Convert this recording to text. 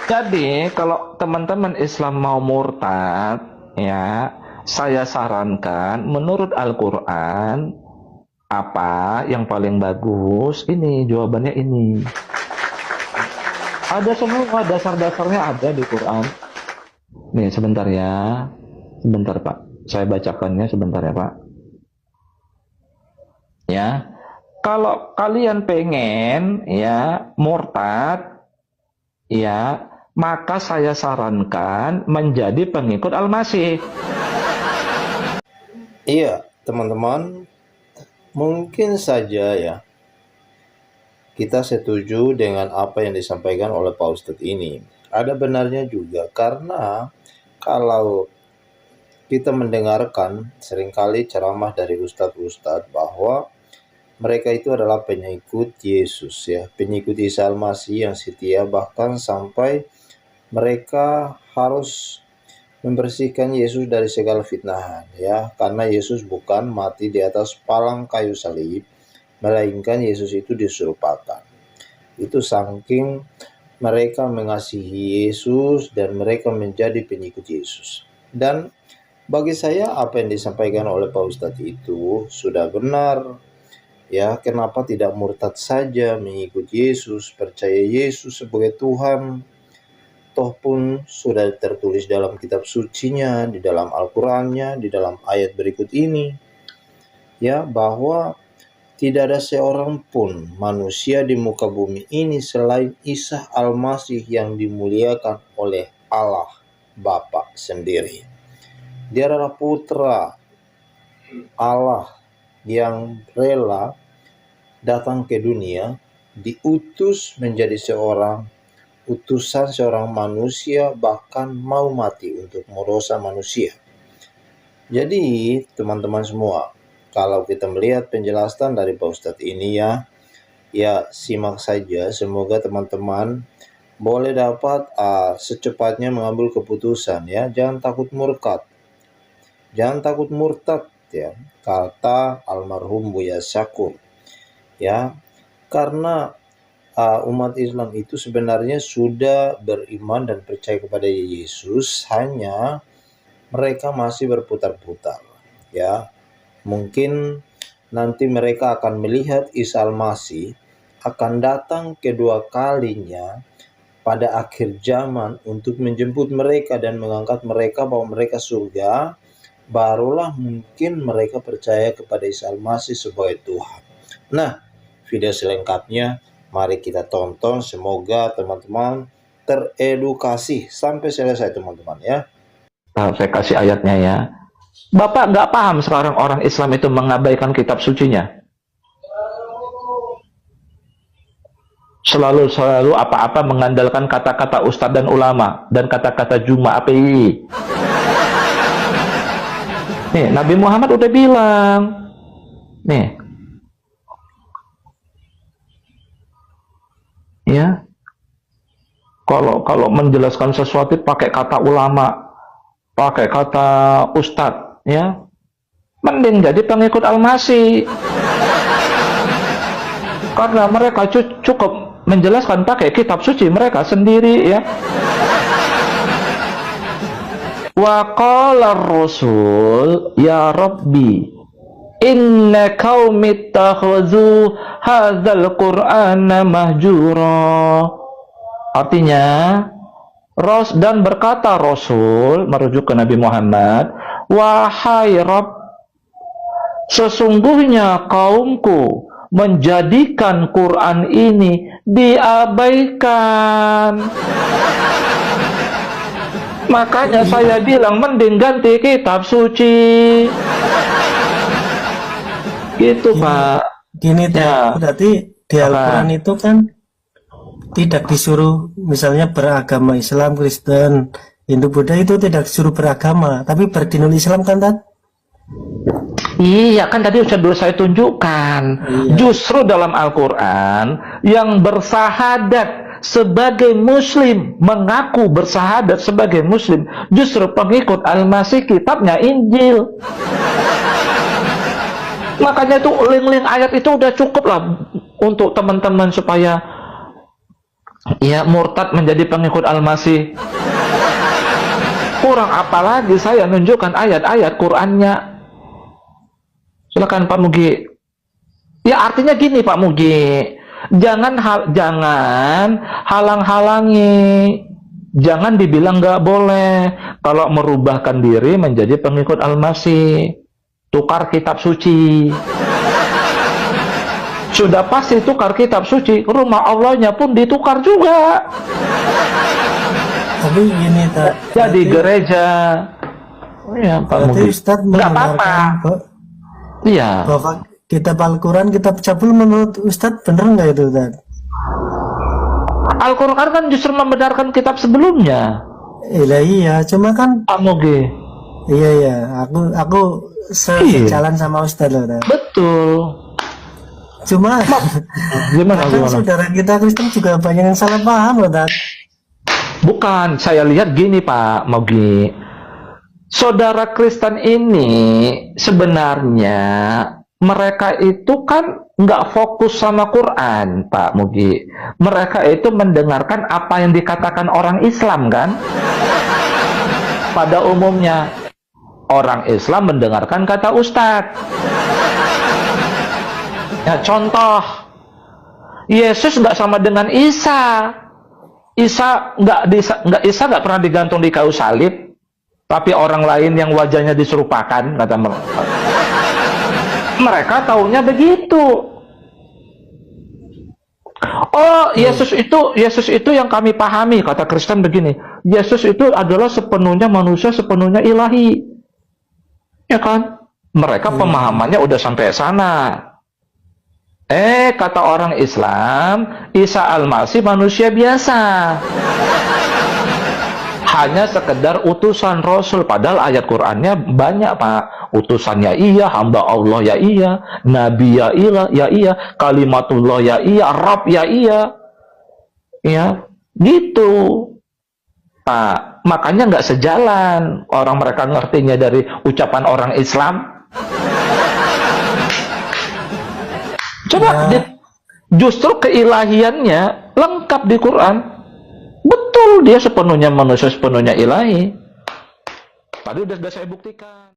Jadi kalau teman-teman Islam mau murtad, ya, saya sarankan menurut Al-Quran apa yang paling bagus. Ini jawabannya ini. Ada semua dasar-dasarnya ada di Quran. Nih sebentar ya, sebentar Pak. Saya bacakannya sebentar ya Pak. Ya, kalau kalian pengen ya murtad, ya, maka saya sarankan menjadi pengikut Al-Masih. Iya, teman-teman, mungkin saja ya kita setuju dengan apa yang disampaikan oleh Pak Ustadz ini. Ada benarnya juga, karena kalau kita mendengarkan seringkali ceramah dari ustadz-ustadz bahwa mereka itu adalah pengikut Yesus ya, pengikut Isa Al-Masih yang setia, bahkan sampai mereka harus membersihkan Yesus dari segala fitnahan ya, karena Yesus bukan mati di atas palang kayu salib, melainkan Yesus itu diserupakan. Itu saking mereka mengasihi Yesus dan mereka menjadi pengikut Yesus. Dan bagi saya apa yang disampaikan oleh Pak Ustadz itu sudah benar. Ya, kenapa tidak murtad saja mengikut Yesus, percaya Yesus sebagai Tuhan? Toh pun sudah tertulis dalam kitab sucinya, di dalam Al-Qur'annya, di dalam ayat berikut ini, ya, bahwa tidak ada seorang pun manusia di muka bumi ini selain Isa Al-Masih yang dimuliakan oleh Allah Bapa sendiri. Dia adalah putra Allah yang rela datang ke dunia, diutus menjadi seorang utusan seorang manusia, bahkan mau mati untuk merosa manusia. Jadi teman-teman semua, kalau kita melihat penjelasan dari Pak Ustadz ini ya simak saja. Semoga teman-teman boleh dapat secepatnya mengambil keputusan ya. Jangan takut murtad. Jangan takut murtad ya. Kata almarhum Buya Syakur. Ya, karena umat Islam itu sebenarnya sudah beriman dan percaya kepada Yesus, hanya mereka masih berputar-putar ya. Mungkin nanti mereka akan melihat Isa Al-Masih akan datang kedua kalinya pada akhir zaman untuk menjemput mereka dan mengangkat mereka bahwa mereka surga. Barulah mungkin mereka percaya kepada Isa Al-Masih sebagai Tuhan. Nah, video selengkapnya mari kita tonton. Semoga teman-teman teredukasi sampai selesai teman-teman ya. Saya kasih ayatnya ya. Bapak nggak paham sekarang orang Islam itu mengabaikan kitab sucinya. Selalu apa-apa mengandalkan kata-kata ustadz dan ulama dan kata-kata Juma API. Nih, Nabi Muhammad udah bilang. Nih. Ya. Kalau menjelaskan sesuatu pakai kata ulama, pakai kata ustadz, ya. Mending jadi pengikut Al-Masih. Karena mereka cukup menjelaskan pakai kitab suci mereka sendiri ya. Wa qala ar-rasul ya rabbi inna qaumi ittakhadhu hadzal qur'ana mahjura. Artinya dan berkata Rasul merujuk ke Nabi Muhammad, wahai Rabb, sesungguhnya kaumku menjadikan Quran ini diabaikan. Makanya saya bilang mending ganti kitab suci. Gitu Pak. Gini Ya. berarti di Al-Quran itu kan tidak disuruh misalnya beragama Islam, Kristen, Hindu, Buddha, itu tidak disuruh beragama, tapi berdinul Islam kan Tat? Iya kan tadi sudah saya tunjukkan. Iya. Justru dalam Al-Quran yang bersahadat sebagai muslim, mengaku bersahadat sebagai muslim, justru pengikut Al-Masih, kitabnya Injil. Makanya itu link-link ayat itu udah cukup lah untuk teman-teman supaya Ya, murtad menjadi pengikut Al-Masih. Kurang apa lagi saya nunjukkan ayat-ayat Qur'annya. Silakan Pak Mugi. Ya, artinya gini Pak Mugi, jangan halang-halangi, jangan dibilang nggak boleh kalau merubahkan diri menjadi pengikut Al-Masih. Tukar kitab suci. Sudah pasti tukar kitab suci, rumah Allahnya pun ditukar juga. Tapi gini tak. Jadi gereja. Ya, Pak Berarti Mugi. Ustadz Nggak apa-apa. Iya. Bahwa kitab Al-Quran, kitab cabul menurut Ustadz bener nggak itu Ustadz? Al-Quran kan justru membenarkan kitab sebelumnya. Iya, cuma kan Pak Mugi. iya, aku sejalan sama Ustadz loh. Ustadz. Betul. Cuma Gimana? kadang saudara kita Kristen juga banyak yang salah paham loh Ustadz. Bukan, saya lihat gini Pak Mugi. Saudara Kristen ini sebenarnya mereka itu kan nggak fokus sama Quran, Pak Mugi. Mereka itu mendengarkan apa yang dikatakan orang Islam kan? Pada umumnya orang Islam mendengarkan kata Ustadz. Ya, contoh, Yesus nggak sama dengan Isa. Isa nggak pernah digantung di kayu salib, tapi orang lain yang wajahnya diserupakan, kata mereka. Mereka taunya begitu. Oh, Yesus itu yang kami pahami, kata Kristen begini. Yesus itu adalah sepenuhnya manusia, sepenuhnya ilahi. Ya kan? Mereka pemahamannya udah sampai sana. Kata orang Islam, Isa Al-Masih manusia biasa. Hanya sekedar utusan Rasul. Padahal ayat Qur'annya banyak, Pak. Utusannya iya, hamba Allah ya iya, Nabi ya iya, kalimatullah ya iya, Rabb ya iya. Ya, gitu. Pak, makanya nggak sejalan orang mereka ngertinya dari ucapan orang Islam. Coba justru keilahiannya lengkap di Quran. Betul, dia sepenuhnya manusia, sepenuhnya ilahi. Tadi udah saya buktikan.